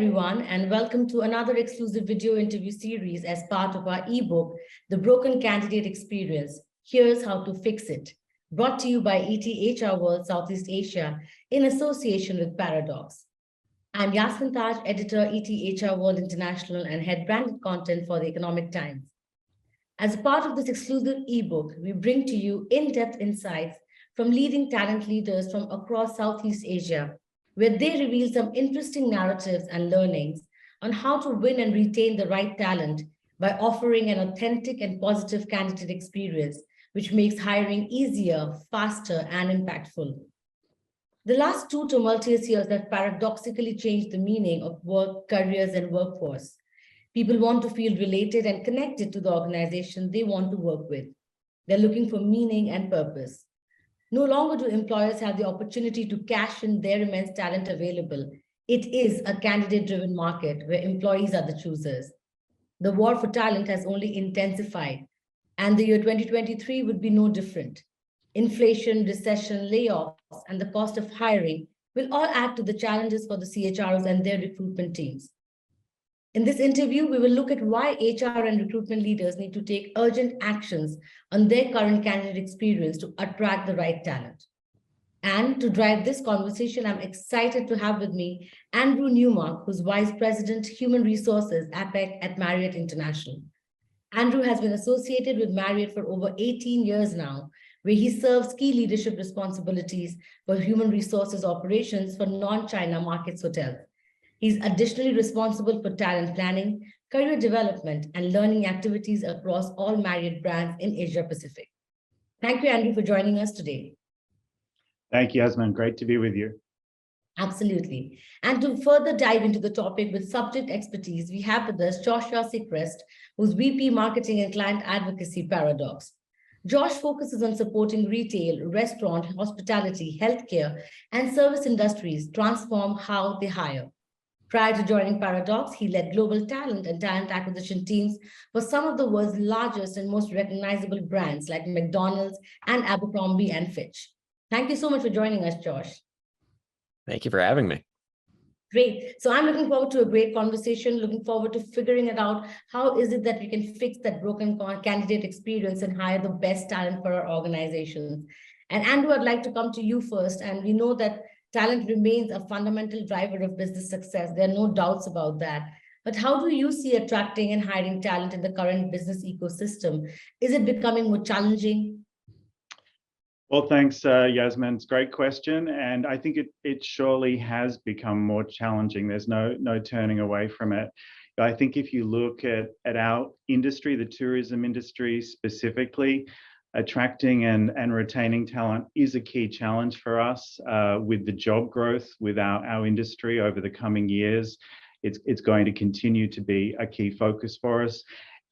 everyone, and welcome to another exclusive video interview series as part of our ebook, The Broken Candidate Experience, Here's How to Fix It, brought to you by ETHRWorld Southeast Asia in association with Paradox. I'm Yasmin Taj, editor, ETHRWorld International, and head branded content for the Economic Times. As a part of this exclusive ebook, we bring to you in-depth insights from leading talent leaders from across Southeast Asia, where they reveal some interesting narratives and learnings on how to win and retain the right talent by offering an authentic and positive candidate experience, which makes hiring easier, faster, and impactful. The last 2 tumultuous years have paradoxically changed the meaning of work, careers, and workforce. People want to feel related and connected to the organization they want to work with. They're looking for meaning and purpose. No longer do employers have the opportunity to cash in their immense talent available. It is a candidate-driven market where employees are the choosers. The war for talent has only intensified, and the year 2023 would be no different. Inflation, recession, layoffs, and the cost of hiring will all add to the challenges for the CHROs and their recruitment teams. In this interview, we will look at why HR and recruitment leaders need to take urgent actions on their current candidate experience to attract the right talent. And to drive this conversation, I'm excited to have with me Andrew Newmark, who's Vice President, Human Resources, APEC at Marriott International. Andrew has been associated with Marriott for over 18 years now, where he serves key leadership responsibilities for human resources operations for non-China markets hotels. He's additionally responsible for talent planning, career development, and learning activities across all Marriott brands in Asia Pacific. Thank you, Andrew, for joining us today. Thank you, Yasmin. Great to be with you. Absolutely. And to further dive into the topic with subject expertise, we have with us Joshua Secrest, who's VP Marketing and Client Advocacy, Paradox. Josh focuses on supporting retail, restaurant, hospitality, healthcare, and service industries transform how they hire. Prior to joining Paradox, he led global talent and talent acquisition teams for some of the world's largest and most recognizable brands like McDonald's and Abercrombie and Fitch. Thank you so much for joining us, Josh. Thank you for having me. Great. So I'm looking forward to a great conversation, looking forward to figuring it out. How is it that we can fix that broken candidate experience and hire the best talent for our organizations? And Andrew, I'd like to come to you first. And we know that talent remains a fundamental driver of business success. There are no doubts about that. But how do you see attracting and hiring talent in the current business ecosystem? Is it becoming more challenging? Well, thanks, Yasmin. It's a great question. And I think it surely has become more challenging. There's no turning away from it. I think if you look at our industry, the tourism industry specifically, attracting and retaining talent is a key challenge for us with the job growth with our industry over the coming years. It's going to continue to be a key focus for us.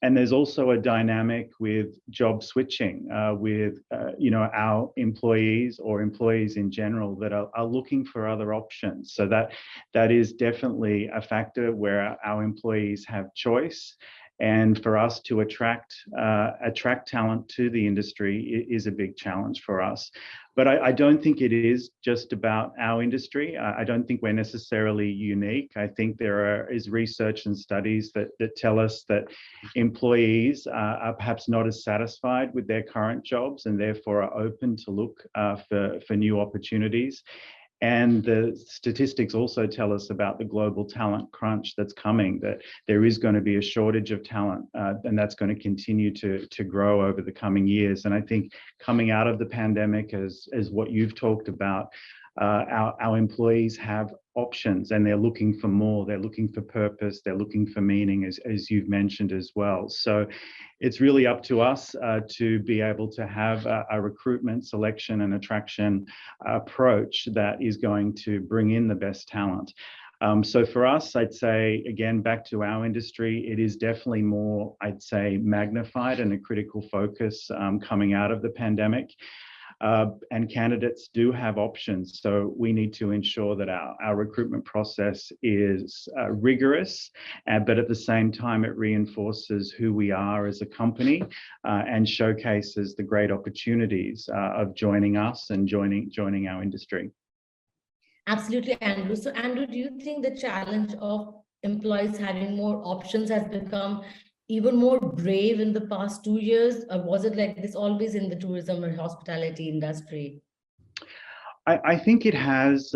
And there's also a dynamic with job switching with our employees or employees in general that are looking for other options. So that is definitely a factor where our employees have choice. And for us to attract talent to the industry is a big challenge for us. But I don't think it is just about our industry. I don't think we're necessarily unique. I think there is research and studies that tell us that employees are perhaps not as satisfied with their current jobs and therefore are open to look for new opportunities. And the statistics also tell us about the global talent crunch that's coming, that there is going to be a shortage of talent, and that's going to continue to grow over the coming years. And I think coming out of the pandemic, as what you've talked about, our employees have options and they're looking for more, they're looking for purpose, they're looking for meaning, as you've mentioned as well. So it's really up to us to be able to have a recruitment, selection and attraction approach that is going to bring in the best talent. So for us, I'd say, again, back to our industry, it is definitely more, I'd say, magnified and a critical focus coming out of the pandemic. And candidates do have options. So we need to ensure that our recruitment process is rigorous, but at the same time, it reinforces who we are as a company and showcases the great opportunities of joining us and joining our industry. Absolutely, Andrew. So Andrew, do you think the challenge of employees having more options has become even more brave in the past 2 years? Or was it like this always in the tourism and hospitality industry? I think it has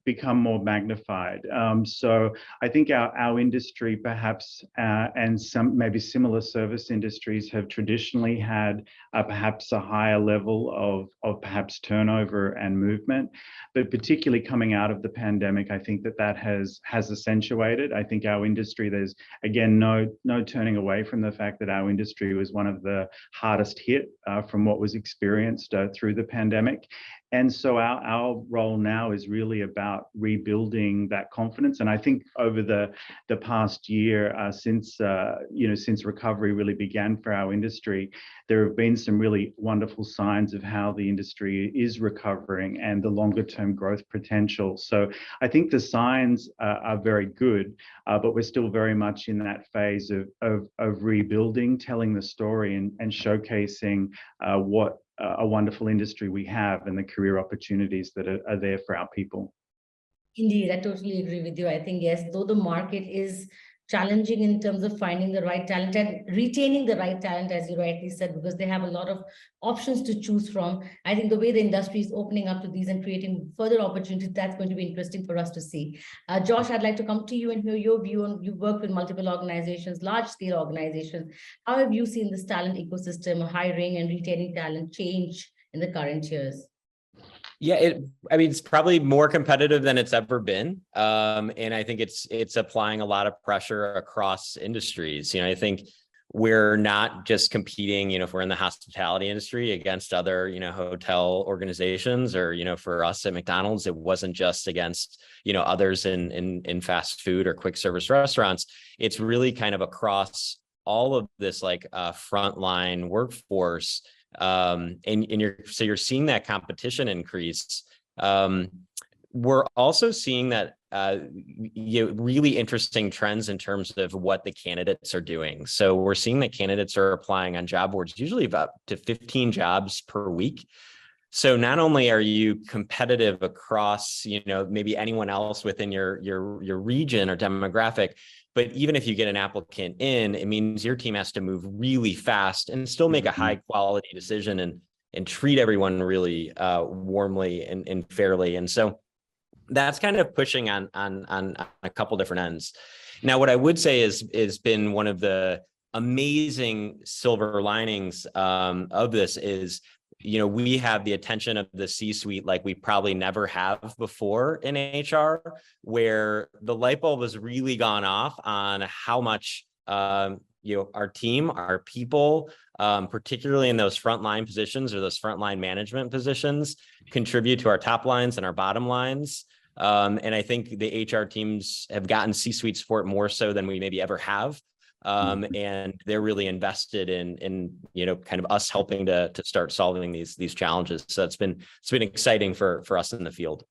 become more magnified. So I think our industry perhaps and some maybe similar service industries have traditionally had perhaps a higher level of perhaps turnover and movement, but particularly coming out of the pandemic, I think that has accentuated. I think our industry, there's again no turning away from the fact that our industry was one of the hardest hit from what was experienced through the pandemic. And so our role now is really about rebuilding that confidence. And I think over the past year, since recovery really began for our industry, there have been some really wonderful signs of how the industry is recovering and the longer term growth potential. So I think the signs are very good, but we're still very much in that phase of rebuilding, telling the story and showcasing what a wonderful industry we have and the career opportunities that are there for our people. Indeed, I totally agree with you. I think, yes, though the market is challenging in terms of finding the right talent and retaining the right talent, as you rightly said, because they have a lot of options to choose from. I think the way the industry is opening up to these and creating further opportunities, that's going to be interesting for us to see. Josh, I'd like to come to you and hear your view on, you work with multiple organizations, large-scale organizations. How have you seen this talent ecosystem, hiring and retaining talent change in the current years? Yeah, it's probably more competitive than it's ever been. And I think it's applying a lot of pressure across industries. I think we're not just competing, if we're in the hospitality industry against other, hotel organizations, or, for us at McDonald's, it wasn't just against, others in fast food or quick service restaurants. It's really kind of across all of this frontline workforce. And you're seeing that competition increase. We're also seeing that really interesting trends in terms of what the candidates are doing. So we're seeing that candidates are applying on job boards, usually up to 15 jobs per week. So not only are you competitive across, maybe anyone else within your region or demographic, but even if you get an applicant in, it means your team has to move really fast and still make a high quality decision and treat everyone really warmly and fairly. And so that's kind of pushing on a couple different ends. Now, what I would say is been one of the amazing silver linings of this is, we have the attention of the C-suite like we probably never have before in HR, where the light bulb has really gone off on how much, our team, our people, particularly in those frontline positions or those frontline management positions, contribute to our top lines and our bottom lines. And I think the HR teams have gotten C-suite support more so than we maybe ever have. And they're really invested in kind of us helping to start solving these challenges. So it's been exciting for us in the field.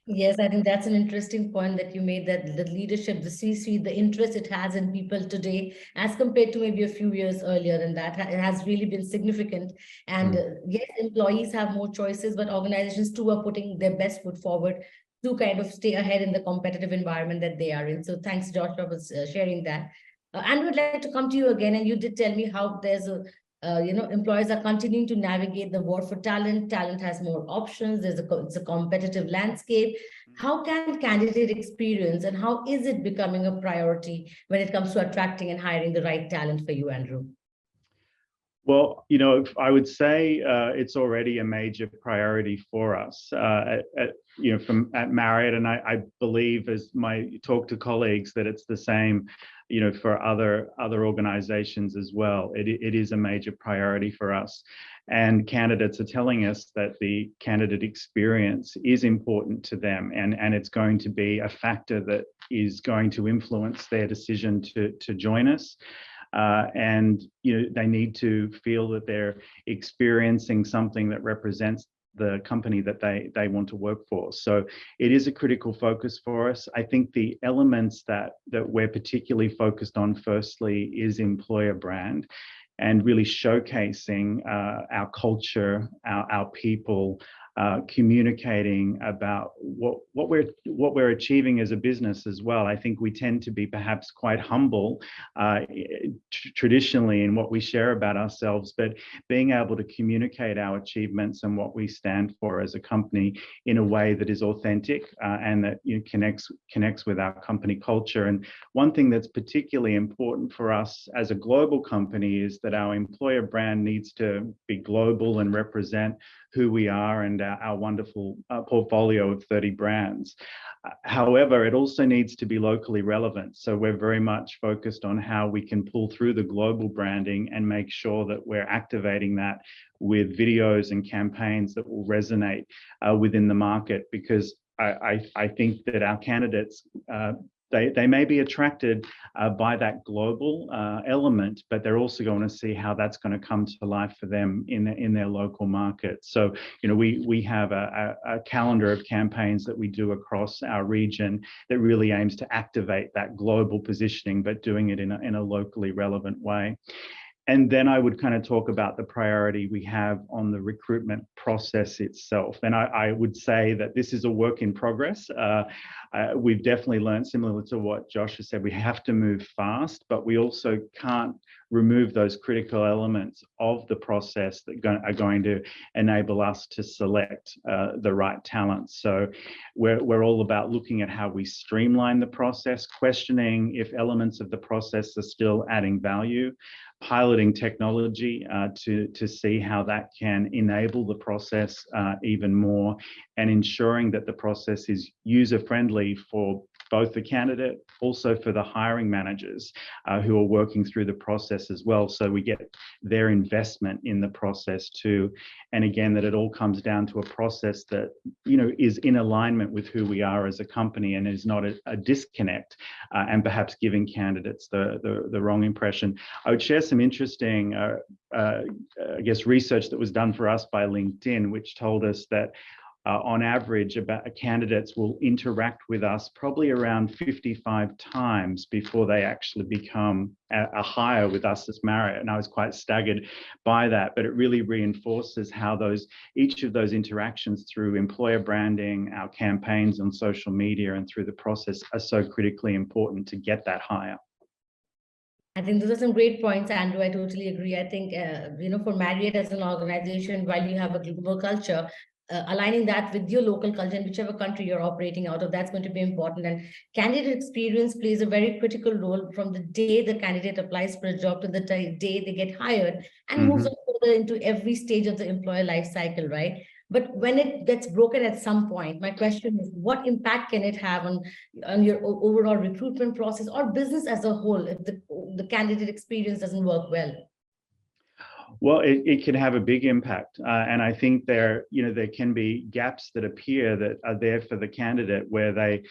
Yes, I think that's an interesting point that you made, that the leadership, the C-suite, the interest it has in people today, as compared to maybe a few years earlier, and that has really been significant. And yes, employees have more choices, but organizations too are putting their best foot forward to kind of stay ahead in the competitive environment that they are in. So thanks, Joshua, for sharing that. And we'd like to come to you again. And you did tell me how there's employers are continuing to navigate the war for talent. Talent has more options. It's a competitive landscape. How can candidate experience and how is it becoming a priority when it comes to attracting and hiring the right talent for you, Andrew? Well, I would say it's already a major priority for us at Marriott, and I believe, as my talk to colleagues, that it's the same, for other organizations as well. It is a major priority for us, and candidates are telling us that the candidate experience is important to them, and it's going to be a factor that is going to influence their decision to join us. And they need to feel that they're experiencing something that represents the company that they want to work for. So it is a critical focus for us. I think the elements that we're particularly focused on, firstly, is employer brand, and really showcasing our culture, our people, communicating about what we're achieving as a business as well. I think we tend to be perhaps quite humble traditionally in what we share about ourselves, but being able to communicate our achievements and what we stand for as a company in a way that is authentic and that connects with our company culture. And one thing that's particularly important for us as a global company is that our employer brand needs to be global and represent who we are and our wonderful portfolio of 30 brands. However, it also needs to be locally relevant. So we're very much focused on how we can pull through the global branding and make sure that we're activating that with videos and campaigns that will resonate within the market, because I think that our candidates, they may be attracted by that global element, but they're also going to see how that's going to come to life for them in their local market. So, we have a calendar of campaigns that we do across our region that really aims to activate that global positioning, but doing it in a locally relevant way. And then I would kind of talk about the priority we have on the recruitment process itself. And I would say that this is a work in progress. We've definitely learned, similar to what Josh has said, we have to move fast, but we also can't remove those critical elements of the process that are going to enable us to select the right talent. So we're all about looking at how we streamline the process, questioning if elements of the process are still adding value, piloting technology to see how that can enable the process even more, and ensuring that the process is user-friendly for both the candidate, also for the hiring managers who are working through the process as well. So we get their investment in the process too. And again, that it all comes down to a process that, is in alignment with who we are as a company and is not a disconnect and perhaps giving candidates the wrong impression. I would share some interesting, research that was done for us by LinkedIn, which told us that on average, candidates will interact with us probably around 55 times before they actually become a hire with us as Marriott. And I was quite staggered by that, but it really reinforces how each of those interactions through employer branding, our campaigns on social media and through the process are so critically important to get that hire. I think those are some great points, Andrew. I totally agree. I think, for Marriott as an organization, while you have a global culture, aligning that with your local culture in whichever country you're operating out of, that's going to be important. And candidate experience plays a very critical role from the day the candidate applies for a job to the day they get hired, and moves on further into every stage of the employer life cycle, right? But when it gets broken at some point, my question is, what impact can it have on your overall recruitment process or business as a whole if the candidate experience doesn't work well? Well, it can have a big impact. And I think there can be gaps that appear that are there for the candidate where they,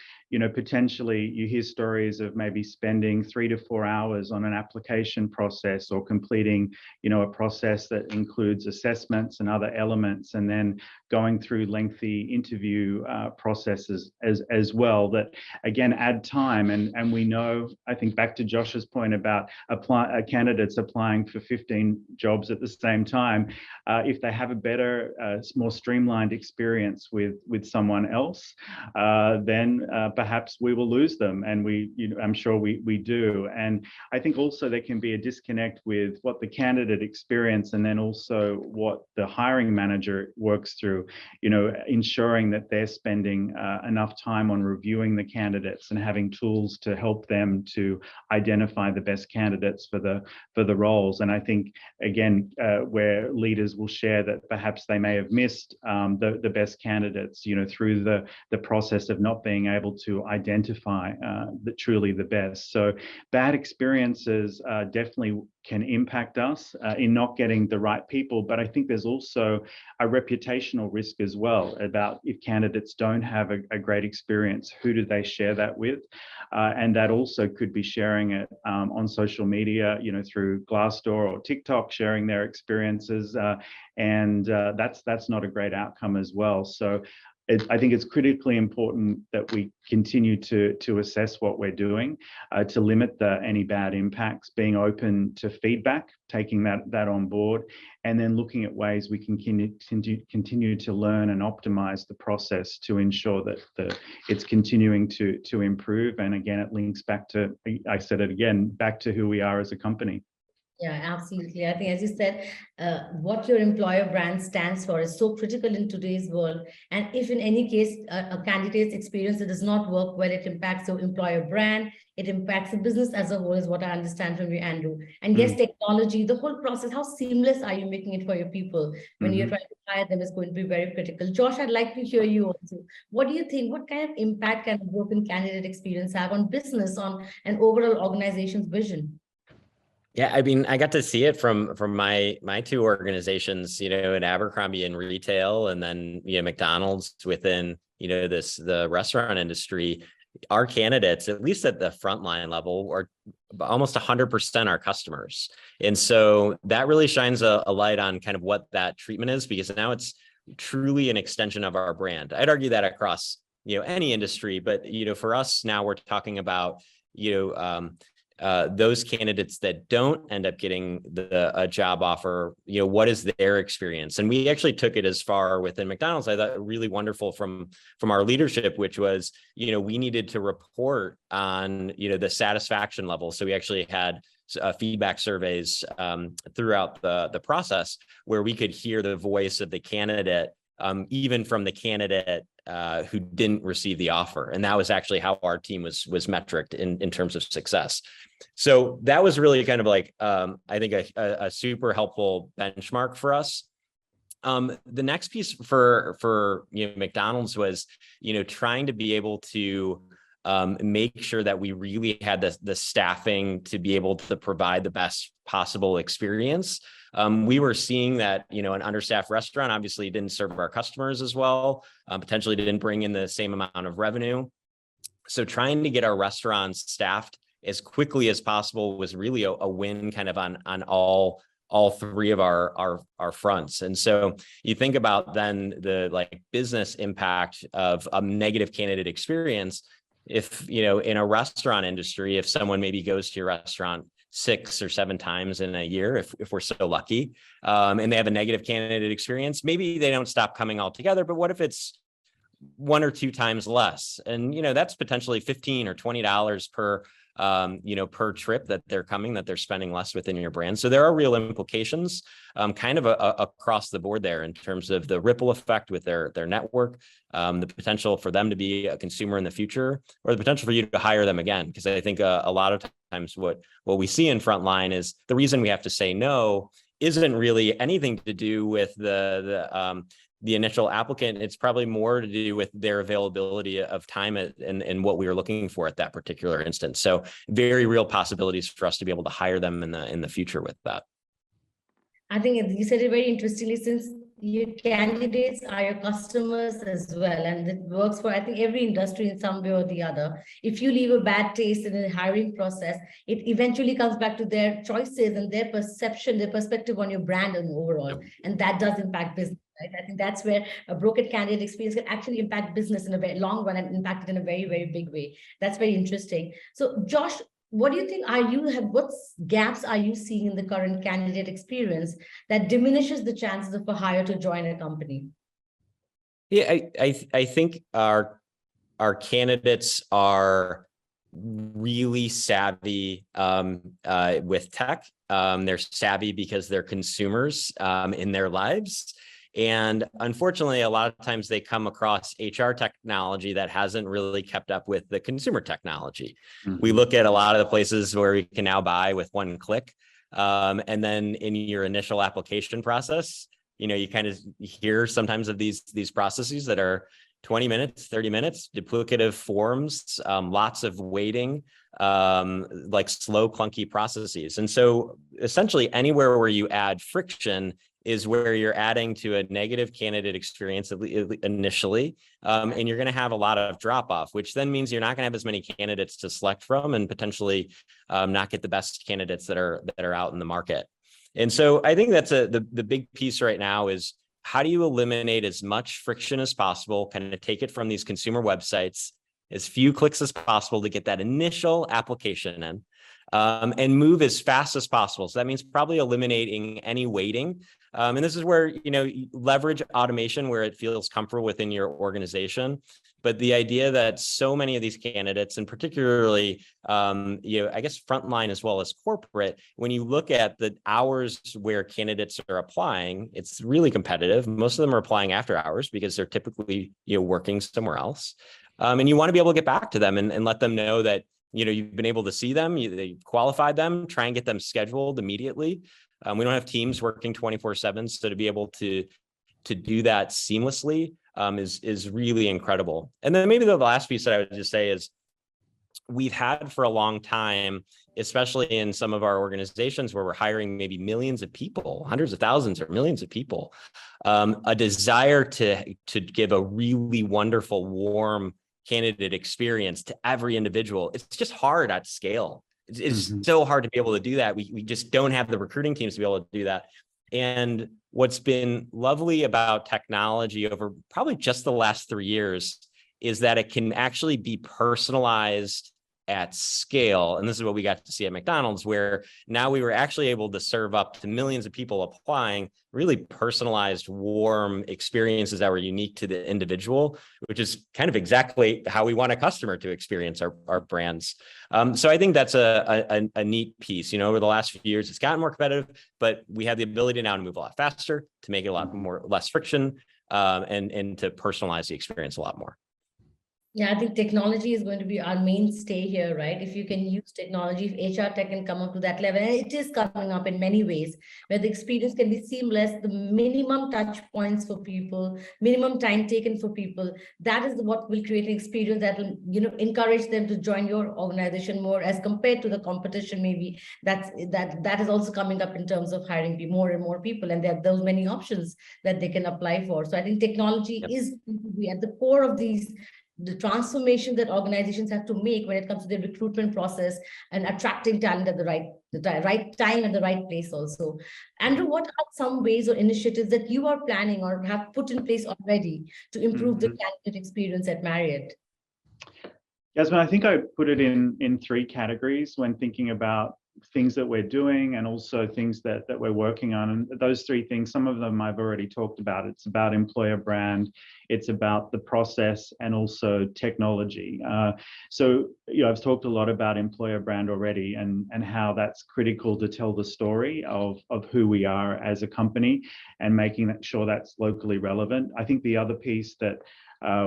potentially you hear stories of maybe spending 3 to 4 hours on an application process or completing, a process that includes assessments and other elements, and then going through lengthy interview processes as well that, again, add time. And we know, I think back to Josh's point about candidates applying for 15 jobs at the same time, if they have a better, more streamlined experience with someone else, then perhaps we will lose them, and I'm sure we do. And I think also there can be a disconnect with what the candidate experience and then also what the hiring manager works through, ensuring that they're spending enough time on reviewing the candidates and having tools to help them to identify the best candidates for the roles. And I think, again, where leaders will share that perhaps they may have missed the best candidates, through the process of not being able to identify truly the best. So bad experiences definitely can impact us in not getting the right people. But I think there's also a reputational risk as well about if candidates don't have a great experience, who do they share that with? And that also could be sharing it on social media, through Glassdoor or TikTok, sharing their experiences. And that's not a great outcome as well. So I think it's critically important that we continue to assess what we're doing, to limit any bad impacts, being open to feedback, taking that on board, and then looking at ways we can continue to learn and optimize the process to ensure that it's continuing to improve. And again, it links back to, I said it again, back to who we are as a company. Yeah, absolutely. I think, as you said, what your employer brand stands for is so critical in today's world. And if in any case, a candidate's experience that does not work well, it impacts your employer brand, it impacts the business as a whole, is what I understand from you, Andrew. And yes, technology, the whole process, how seamless are you making it for your people when you're trying to hire them is going to be very critical. Josh, I'd like to hear you also. What do you think? What kind of impact can a broken candidate experience have on business, on an overall organization's vision? Yeah, I mean, I got to see it from my two organizations, you know, in Abercrombie in retail, and then, you know, McDonald's within, you know, the restaurant industry. Our candidates, at least at the frontline level, are almost 100% our customers. And so that really shines a light on kind of what that treatment is, because now it's truly an extension of our brand. I'd argue that across, you know, any industry, but, you know, for us now, we're talking about, you know, those candidates that don't end up getting a job offer, you know, what is their experience? And we actually took it as far within McDonald's, I thought really wonderful from our leadership, which was, you know, we needed to report on, you know, the satisfaction level. So we actually had feedback surveys throughout the process where we could hear the voice of the candidate, even from the candidate who didn't receive the offer. And that was actually how our team was metriced in terms of success. So that was really kind of like, I think a super helpful benchmark for us. The next piece for you know, McDonald's was, you know, trying to be able to make sure that we really had the staffing to be able to provide the best possible experience. We were seeing that, you know, an understaffed restaurant obviously didn't serve our customers as well, potentially didn't bring in the same amount of revenue. So trying to get our restaurants staffed as quickly as possible was really a win kind of on all three of our fronts. And so you think about then the like business impact of a negative candidate experience. If, you know, in a restaurant industry, if someone maybe goes to your restaurant 6 or 7 times in a year, if we're so lucky, and they have a negative candidate experience, maybe they don't stop coming altogether, but what if it's 1 or 2 times less? And, you know, that's potentially $15 or $20 per, you know, per trip that they're coming, that they're spending less within your brand. So there are real implications kind of across the board there in terms of the ripple effect with their network, the potential for them to be a consumer in the future, or the potential for you to hire them again. Because I think a lot of times what we see in frontline is the reason we have to say no isn't really anything to do with the initial applicant. It's probably more to do with their availability of time and what we were looking for at that particular instance. So very real possibilities for us to be able to hire them in the future with that. I think you said it very interestingly, since your candidates are your customers as well, and it works for, I think, every industry in some way or the other. If you leave a bad taste in the hiring process, it eventually comes back to their choices and their perception, their perspective on your brand and overall, and that does impact business. Right? I think that's where a broken candidate experience can actually impact business in a very long run and impact it in a very, very big way. That's very interesting. So Josh, what do you think what gaps are you seeing in the current candidate experience that diminishes the chances of a hire to join a company? Yeah, I think our candidates are really savvy with tech. They're savvy because they're consumers in their lives. And unfortunately, a lot of times they come across HR technology that hasn't really kept up with the consumer technology. Mm-hmm. We look at a lot of the places where we can now buy with one click. And then in your initial application process, you know, you kind of hear sometimes of these processes that are 20 minutes, 30 minutes, duplicative forms, lots of waiting, like slow, clunky processes. And so essentially anywhere where you add friction is where you're adding to a negative candidate experience initially, and you're going to have a lot of drop off, which then means you're not going to have as many candidates to select from, and potentially not get the best candidates that are out in the market. And so I think that's the big piece right now is how do you eliminate as much friction as possible, kind of take it from these consumer websites, as few clicks as possible to get that initial application in, and move as fast as possible. So that means probably eliminating any waiting. And this is where, you leverage automation where it feels comfortable within your organization. But the idea that so many of these candidates, and particularly, I guess frontline as well as corporate, when you look at the hours where candidates are applying, it's really competitive. Most of them are applying after hours because they're typically, working somewhere else. And you want to be able to get back to them and let them know that, you've been able to see them, they qualified them, try and get them scheduled immediately. We don't have teams working 24/7, so to be able to do that seamlessly is really incredible. And then maybe the last piece that I would just say is we've had for a long time, especially in some of our organizations where we're hiring maybe millions of people, hundreds of thousands or millions of people, a desire to give a really wonderful, warm candidate experience to every individual. It's just hard at scale. It's so hard to be able to do that. We just don't have the recruiting teams to be able to do that. And what's been lovely about technology over probably just the last 3 years is that it can actually be personalized at scale. And this is what we got to see at McDonald's, where now we were actually able to serve up to millions of people applying really personalized, warm experiences that were unique to the individual, which is kind of exactly how we want a customer to experience our brands. So I think that's a neat piece. Over the last few years, it's gotten more competitive, but we have the ability now to move a lot faster, to make it a lot less friction, and to personalize the experience a lot more. Yeah, I think technology is going to be our mainstay here, right? If you can use technology, if HR tech can come up to that level, and it is coming up in many ways, where the experience can be seamless, the minimum touch points for people, minimum time taken for people, that is what will create an experience that will, encourage them to join your organization more as compared to the competition. Maybe that is also coming up in terms of hiring more and more people, and there are those many options that they can apply for. So I think technology is going to be at the core of the transformation that organizations have to make when it comes to the recruitment process and attracting talent at the right time and the right place also. Andrew, what are some ways or initiatives that you are planning or have put in place already to improve the candidate experience at Marriott? Yasmin, I think I put it in 3 categories when thinking about things that we're doing and also things that we're working on. And those 3 things, some of them I've already talked about. It's about employer brand, it's about the process, and also technology. So I've talked a lot about employer brand already and how that's critical to tell the story of who we are as a company and making sure that's locally relevant. I think the other piece that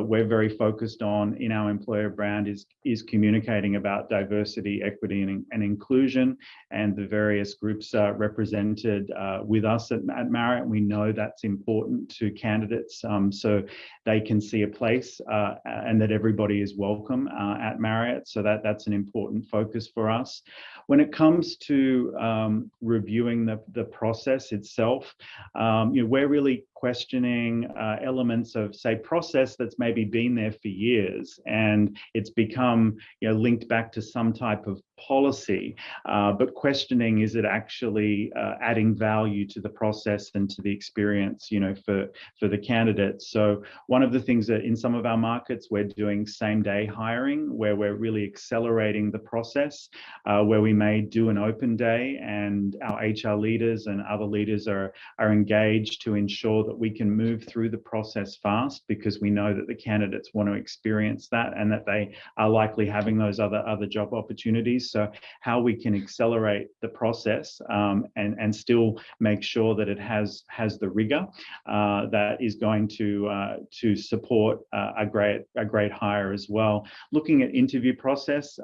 we're very focused on in our employer brand is communicating about diversity, equity, and inclusion, and the various groups represented with us at Marriott. We know that's important to candidates, so they can see a place and that everybody is welcome at Marriott. So that's an important focus for us. When it comes to reviewing the process itself, we're really questioning elements of, say, process that's maybe been there for years and it's become linked back to some type of policy, but questioning, is it actually adding value to the process and to the experience for the candidates. So one of the things that in some of our markets we're doing same-day hiring, where we're really accelerating the process, where we may do an open day and our HR leaders and other leaders are engaged to ensure that we can move through the process fast, because we know that the candidates want to experience that and that they are likely having those other job opportunities. So how we can accelerate the process and still make sure that it has the rigor that is going to support a great hire as well. Looking at interview process,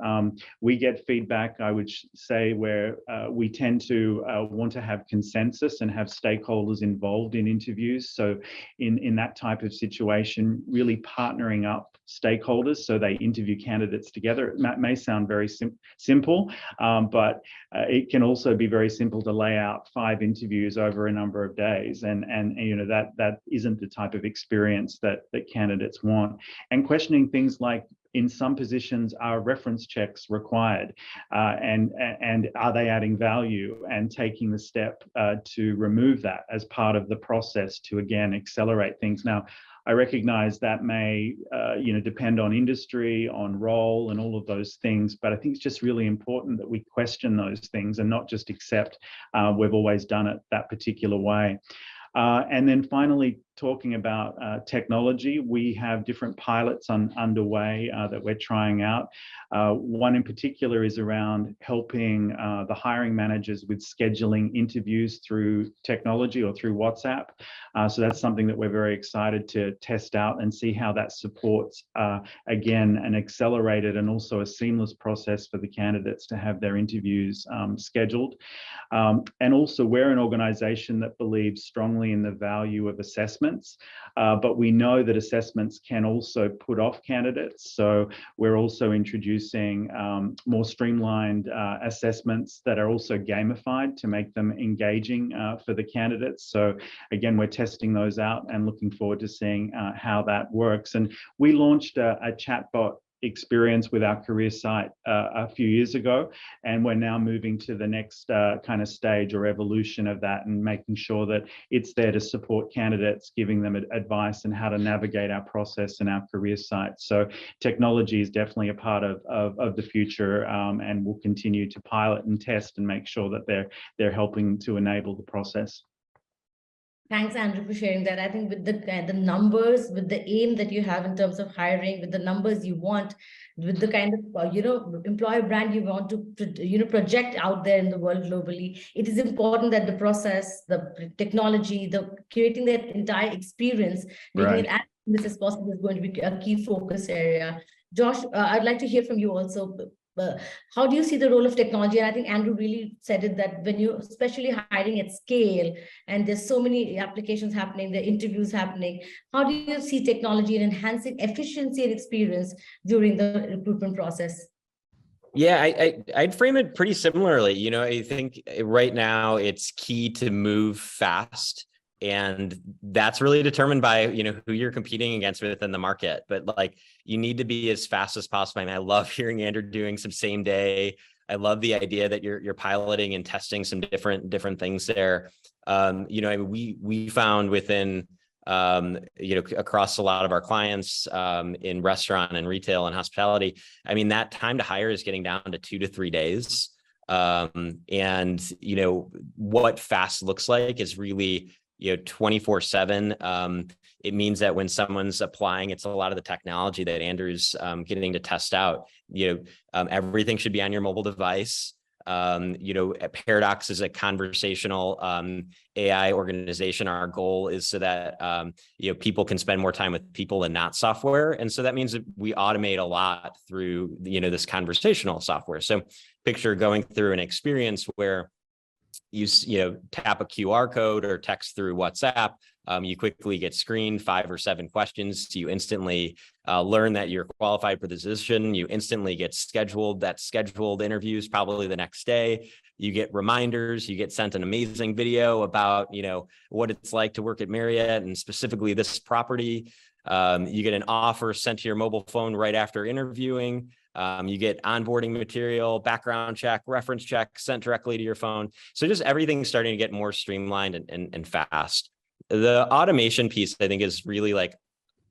we get feedback, I would say, where we tend to want to have consensus and have stakeholders involved in interviews. So in that type of situation, really partnering up stakeholders so they interview candidates together. It may sound very simple, but it can also be very simple to lay out 5 interviews over a number of days, and that isn't the type of experience that candidates want. And questioning things like in some positions, are reference checks required, and are they adding value, and taking the step to remove that as part of the process to again accelerate things. Now, I recognize that may, depend on industry, on role, and all of those things. But I think it's just really important that we question those things and not just accept we've always done it that particular way. And then finally, talking about technology, we have different pilots underway that we're trying out. One in particular is around helping the hiring managers with scheduling interviews through technology or through WhatsApp. So that's something that we're very excited to test out and see how that supports, again, an accelerated and also a seamless process for the candidates to have their interviews scheduled. And also, we're an organization that believes strongly in the value of assessments. But we know that assessments can also put off candidates. So we're also introducing more streamlined assessments that are also gamified to make them engaging for the candidates. So again, we're testing those out and looking forward to seeing how that works. And we launched a chatbot experience with our career site a few years ago, and we're now moving to the next kind of stage or evolution of that, and making sure that it's there to support candidates, giving them advice on how to navigate our process and our career site. So technology is definitely a part of the future, and we'll continue to pilot and test and make sure that they're helping to enable the process. Thanks, Andrew, for sharing that. I think with the numbers, with the aim that you have in terms of hiring, with the numbers you want, with the kind of employer brand you want to project out there in the world globally, it is important that the process, the technology, the creating that entire experience, making it as seamless as possible is going to be a key focus area. Josh, I'd like to hear from you also. How do you see the role of technology? And I think Andrew really said it, that when you, especially hiring at scale, and there's so many applications happening, the interviews happening, how do you see technology in enhancing efficiency and experience during the recruitment process? Yeah, I'd frame it pretty similarly. I think right now it's key to move fast. And that's really determined by, who you're competing against within the market. But you need to be as fast as possible. I mean, I love hearing Andrew doing some same day. I love the idea that you're piloting and testing some different things there. We found within, across a lot of our clients in restaurant and retail and hospitality, I mean, that time to hire is getting down to 2 to 3 days. And what fast looks like is really 24/7. It means that when someone's applying, it's a lot of the technology that Andrew's getting to test out. Everything should be on your mobile device. Paradox is a conversational AI organization. Our goal is so that people can spend more time with people and not software. And so that means that we automate a lot through this conversational software. So picture going through an experience where you tap a QR code or text through WhatsApp, you quickly get screened 5 or 7 questions. You instantly learn that you're qualified for the position. You instantly get scheduled. That scheduled interviews probably the next day. You get reminders. You get sent an amazing video about what it's like to work at Marriott and specifically this property. You get an offer sent to your mobile phone right after interviewing. You get onboarding material, background check, reference check sent directly to your phone. So just everything's starting to get more streamlined and fast. The automation piece, I think, is really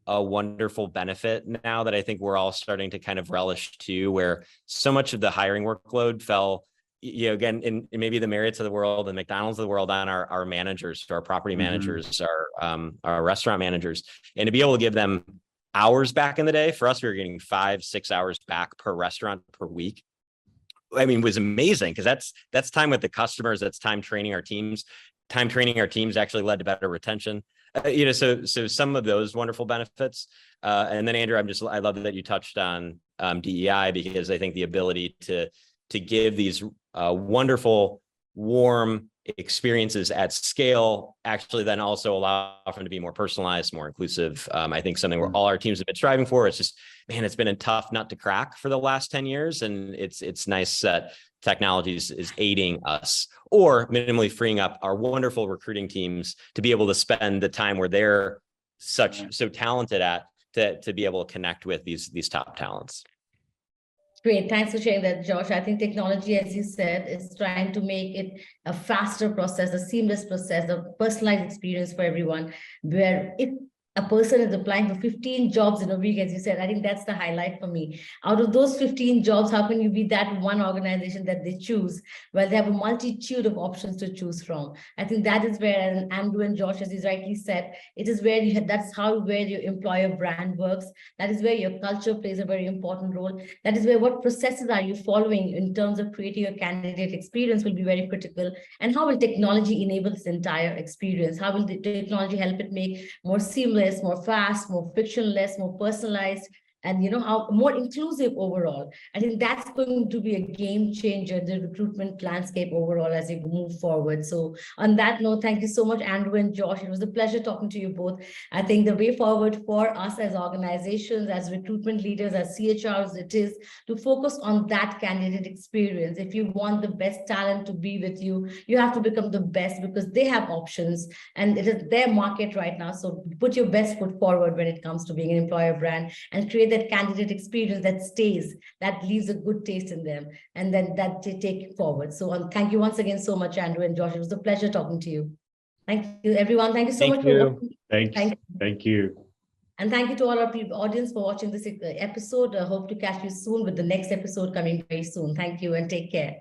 a wonderful benefit now that I think we're all starting to kind of relish too, where so much of the hiring workload fell, again, in maybe the Marriotts of the world and McDonald's of the world on our managers, our property managers, our restaurant managers, and to be able to give them hours back in the day. For us, we were getting 5-6 hours back per restaurant per week. I mean, it was amazing because that's time with the customers. That's time training our teams. Time training our teams actually led to better retention. So some of those wonderful benefits. And then Andrew, I love that you touched on DEI, because I think the ability to give these wonderful, warm experiences at scale actually then also allow them to be more personalized, more inclusive. I think something where all our teams have been striving for. It's just, man, it's been a tough nut to crack for the last 10 years. And it's nice that technology is aiding us or minimally freeing up our wonderful recruiting teams to be able to spend the time where they're so talented at to be able to connect with these top talents. Great. Thanks for sharing that, Josh. I think technology, as you said, is trying to make it a faster process, a seamless process, a personalized experience for everyone, where if a person is applying for 15 jobs in a week, as you said, I think that's the highlight for me. Out of those 15 jobs, how can you be that one organization that they choose? Well, they have a multitude of options to choose from. I think that is where, and Andrew and Josh, as you rightly said, it is where that's where your employer brand works. That is where your culture plays a very important role. That is where what processes are you following in terms of creating a candidate experience will be very critical. And how will technology enable this entire experience? How will the technology help it make more seamless, more fast, more frictionless, more personalized, and how more inclusive overall? I think that's going to be a game changer in the recruitment landscape overall as we move forward. So on that note, thank you so much, Andrew and Josh. It was a pleasure talking to you both. I think the way forward for us as organizations, as recruitment leaders, as CHRs, it is to focus on that candidate experience. If you want the best talent to be with you, you have to become the best, because they have options and it is their market right now. So put your best foot forward when it comes to being an employer brand, and create that candidate experience that stays, that leaves a good taste in them, and then that they take it forward. So thank you once again so much, Andrew and Josh. It was a pleasure talking to you. Thank you, everyone. Thank you so much for watching. Thank you. And thank you to all our audience for watching this episode. I hope to catch you soon with the next episode coming very soon. Thank you and take care.